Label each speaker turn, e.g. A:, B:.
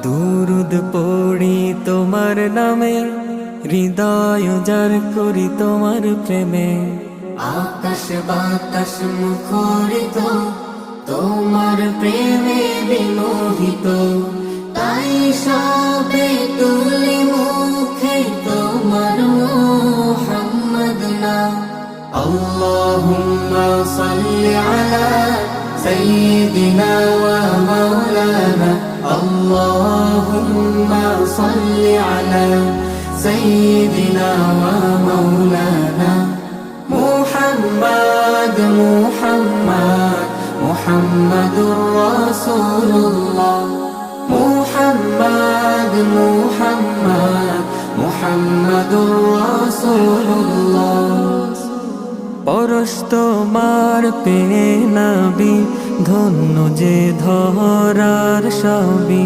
A: দুরুদ পড়ি তোমার নামে, হৃদয় উজাড় করি তোমার প্রেমে।
B: আকাশ বাতাস মুখরিত তোমার প্রেমে বিমোহিত, তাই সবে তুলি মুখে তোমার মুহাম্মদ নাম। আল্লাহুম্মা সাল্লি আলা সাইয়্যিদিনা ওয়া মাওলানা, আল্লাহুম্মা সাল্লি আলা সাইয়্যিদিনা ওয়া মাওলানা মুহাম্মদ মুহাম্মদ মুহাম্মাদুর রাসূলুল্লাহ, মুহাম্মদ মুহাম্মদ মুহাম্মাদুর রাসূলুল্লাহ।
A: পরশ তোমার পেয়ে নবী, ধন্য যে ধরার সবই,